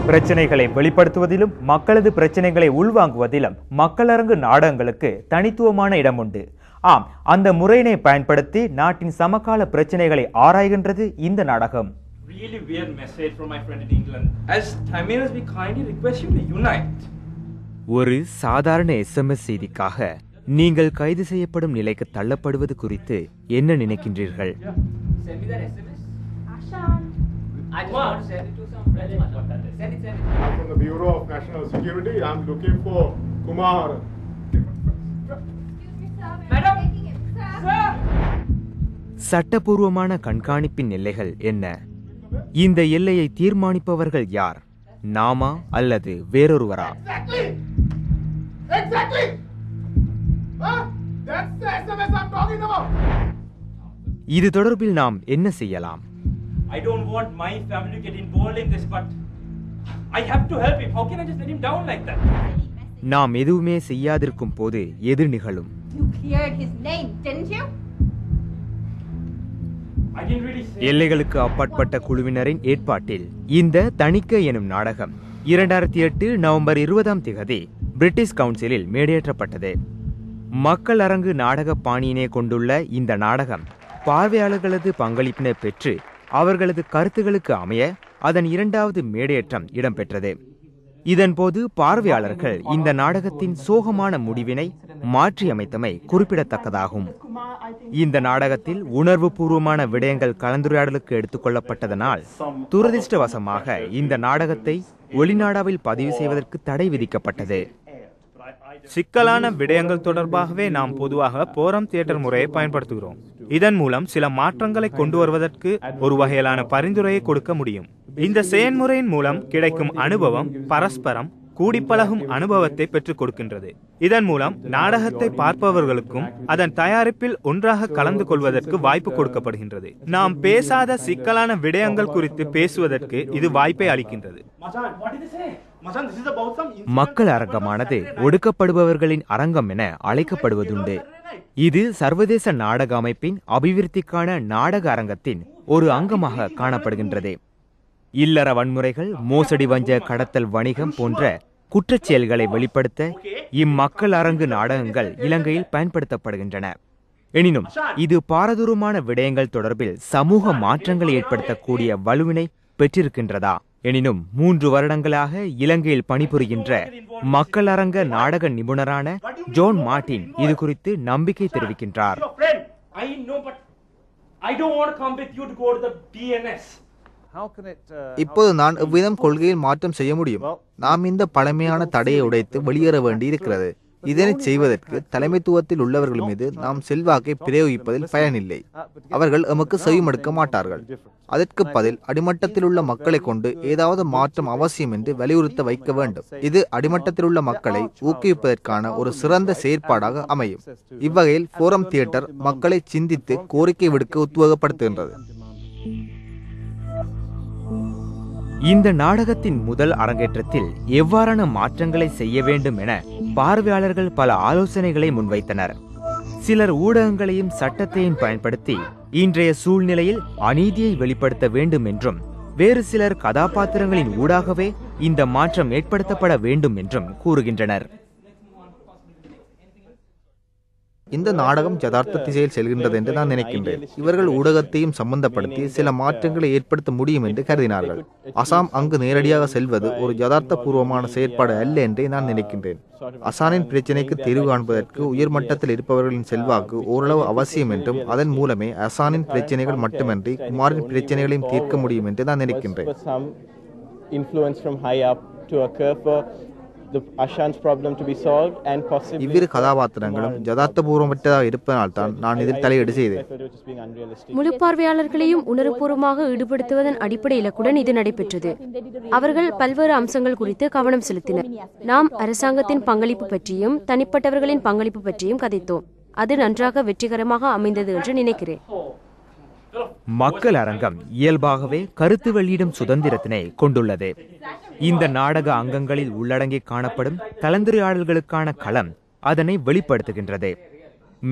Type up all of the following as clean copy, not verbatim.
பிரச்சனைகளை வெளிப்படுத்துவதிலும் மக்களது பிரச்சனைகளை உள்வாங்குவதிலும் மக்களரங்கு நாடகங்களுக்கு தனித்துவமான இடம் உண்டு. ஆம், அந்த முறையினை பயன்படுத்தி நாட்டின் சமகால பிரச்சனைகளை ஆராய்கின்றது இந்த நாடகம். Really weird message from my friend in England. As Tamils, we kindly request you to unite. ஒரு சாதாரண SMS செய்திக்காக நீங்கள் கைது செய்யப்படும் நிலைக்கு தள்ளப்படுவது குறித்து என்ன நினைக்கின்றீர்கள்? Send me that SMS. Ashan. I just want to send it to some friends. Send it. I'm from the Bureau of National Security. I'm looking for Kumar. Madam. Sir. சட்டபூர்வமான கண்காணிப்பின் எல்லைகள் என்ன? இந்த எல்லையை தீர்மானிப்பவர்கள் யார்? நாமா அல்லது வேறொருவரா? Exactly. That's the SMS I'm talking about. இது தொடர்பில் நாம் என்ன செய்யலாம்? I don't want my family to get involved in this, but I have to help him. How can I just let him down like that? நாம் எதுவுமே செய்யாதிருக்கும் போது எது நிகழும்? You cleared his name, didn't you? I didn't really say. எல்லைகளுக்கு அப்பாற்பட்ட குழுவினரின் ஏற்பாட்டில் இந்த தணிக்கை எனும் நாடகம் 2008 நவம்பர் 20 பிரிட்டிஷ் கவுன்சிலில் மேடையேற்றப்பட்டது. மக்கள் அரங்கு நாடக பாணியினை கொண்டுள்ள இந்த நாடகம் பார்வையாளர்களது பங்களிப்பினை பெற்று அவர்களது கருத்துகளுக்கு அமைய அதன் 2வது மேடையேற்றம் இடம்பெற்றது. இதன்போது பார்வையாளர்கள் இந்த நாடகத்தின் சோகமான முடிவினை மாற்றியமைத்தமை குறிப்பிடத்தக்கதாகும். இந்த நாடகத்தில் உணர்வு பூர்வமான விடயங்கள் கலந்துரையாடலுக்கு எடுத்துக்கொள்ளப்பட்டதனால் துரதிர்ஷ்டவசமாக இந்த நாடகத்தை வெளிநாடாவில் பதிவு செய்வதற்கு தடை விதிக்கப்பட்டது. சிக்கலான விடயங்கள் தொடர்பாகவே நாம் பொதுவாக போரம் தியேட்டர் முறையை பயன்படுத்துகிறோம். இதன் மூலம் சில மாற்றங்களை கொண்டு வருவதற்கு ஒரு வகையிலான பரிந்துரையை கொடுக்க முடியும். இந்த செயன்முறையின் மூலம் கிடைக்கும் அனுபவம் பரஸ்பரம் கூடிப்பழகும் அனுபவத்தை பெற்றுக் கொடுக்கின்றது. இதன் மூலம் நாடகத்தை பார்ப்பவர்களுக்கும் அதன் தயாரிப்பில் ஒன்றாக கலந்து கொள்வதற்கு வாய்ப்பு கொடுக்கப்படுகின்றது. நாம் பேசாத சிக்கலான விடயங்கள் குறித்து பேசுவதற்கு இது வாய்ப்பை அளிக்கின்றது. மக்கள் அரங்கமானது ஒடுக்கப்படுபவர்களின் அரங்கம் என அழைக்கப்படுவதுண்டு. இது சர்வதேச நாடக அமைப்பின் அபிவிருத்திக்கான நாடக அரங்கத்தின் ஒரு அங்கமாக காணப்படுகின்றது. இல்லற வன்முறைகள், மோசடி, வஞ்ச, கடத்தல், வணிகம் போன்ற குற்றச்செயல்களை வெளிப்படுத்த இம்மக்கள் அரங்கு நாடகங்கள் இலங்கையில் பயன்படுத்தப்படுகின்றன. எனினும் இது பாரதூரமான விடயங்கள் தொடர்பில் சமூக மாற்றங்களை ஏற்படுத்தக்கூடிய வலுவினை பெற்றிருக்கின்றதா? எனினும் 3 வருடங்களாக இலங்கையில் பணிபுரிகின்ற மக்கள் அரங்க நாடக நிபுணரான ஜோன் மார்டின் இது குறித்து நம்பிக்கை தெரிவிக்கின்றார். இப்போது நான் இவ்விதம் கொள்கையில் மாற்றம் செய்ய முடியும். நாம் இந்த பழமையான தடையை உடைத்து வெளியேற வேண்டி இருக்கிறது. இதனை செய்வதற்கு தலைமைத்துவத்தில் உள்ளவர்கள் மீது நாம் செல்வாக்கை பிரயோகிப்பதில் பயனில்லை. அவர்கள் எமக்கு செவிமடுக்க மாட்டார்கள். அதற்கு பதில் அடிமட்டத்தில் உள்ள மக்களை கொண்டு ஏதாவது மாற்றம் அவசியம் என்று வலியுறுத்த வைக்க வேண்டும். இது அடிமட்டத்தில் உள்ள மக்களை ஊக்குவிப்பதற்கான ஒரு சிறந்த செயற்பாடாக அமையும். இவ்வகையில் போரம் தியேட்டர் மக்களை சிந்தித்து கோரிக்கை விடுக்க உத்வேகப்படுத்துகின்றது. இந்த நாடகத்தின் முதல் அரங்கேற்றத்தில் எவ்வாறான மாற்றங்களை செய்ய வேண்டும் என பார்வையாளர்கள் பல ஆலோசனைகளை முன்வைத்தனர். சிலர் ஊடகங்களையும் சட்டத்தையும் பயன்படுத்தி இன்றைய சூழ்நிலையில் அநீதியை வெளிப்படுத்த வேண்டும் என்றும், வேறு சிலர் கதாபாத்திரங்களின் ஊடாகவே இந்த மாற்றம் ஏற்படுத்தப்பட வேண்டும் என்றும் கூறுகின்றனர். இந்த நாடகம் யதார்த்த திசையில் செல்கின்றது என்று நான் நினைக்கின்றேன். இவர்கள் ஊடகத்தையும் சம்பந்தப்படுத்தி சில மாற்றங்களை ஏற்படுத்த முடியும் என்று கருதினார்கள். அசாம் அங்கு நேரடியாக செல்வது ஒரு யதார்த்த பூர்வமான செயற்பாடு அல்ல என்றே நான் நினைக்கின்றேன். அசானின் பிரச்சினைக்கு தீர்வு காண்பதற்கு உயர்மட்டத்தில் இருப்பவர்களின் செல்வாக்கு ஓரளவு அவசியம் என்றும், அதன் மூலமே அசானின் பிரச்சனைகள் மட்டுமின்றி குமாரின் பிரச்சனைகளையும் தீர்க்க முடியும் என்று நான் நினைக்கின்றேன். இவ்விரு கதாபாத்திரங்களும் யதார்த்தபூர்வமற்றதாக இருப்பதனால்தான் நான் இதில் தலையீடு செய்தேன். முழு பார்வையாளர்களையும் உணர்வுபூர்வமாக ஈடுபடுத்துவதன் அடிப்படை இலக்குடன் இது நடைபெற்றது. அவர்கள் பல்வேறு அம்சங்கள் குறித்து கவனம் செலுத்தினர். நாம் அரசாங்கத்தின் பங்களிப்பு பற்றியும் தனிப்பட்டவர்களின் பங்களிப்பு பற்றியும் கதைத்தோம். அது நன்றாக வெற்றிகரமாக அமைந்தது என்று நினைக்கிறேன். மக்கள் அரங்கம் இயல்பாகவே கருத்து வெளியிடும் சுதந்திரத்தினை கொண்டுள்ளது. இந்த நாடக அங்கங்களில் உள்ளடங்கி காணப்படும் கலந்துரையாடல்களுக்கான களம் அதனை வெளிப்படுத்துகின்றது.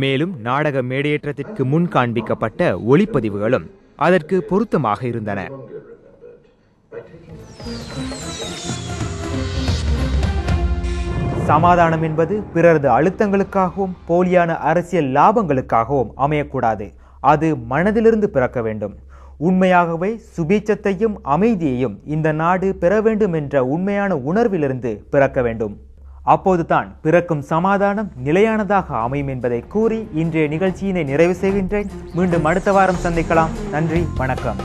மேலும் நாடக மேடையேற்றத்திற்கு முன் காண்பிக்கப்பட்ட ஒளிப்பதிவுகளும் அதற்கு பொருத்தமாக இருந்தன. சமாதானம் என்பது பிறரது அழுத்தங்களுக்காகவும் போலியான அரசியல் லாபங்களுக்காகவும் அமையக்கூடாது. அது மனதிலிருந்து பிறக்க வேண்டும். உண்மையாகவே சுபீட்சத்தையும் அமைதியையும் இந்த நாடு பெற வேண்டும் என்ற உண்மையான உணர்விலிருந்து பிறக்க வேண்டும். அப்போதுதான் பிறக்கும் சமாதானம் நிலையானதாக அமையும் என்பதை கூறி இன்றைய நிகழ்ச்சியினை நிறைவு செய்கின்றேன். மீண்டும் அடுத்த வாரம் சந்திக்கலாம். நன்றி, வணக்கம்.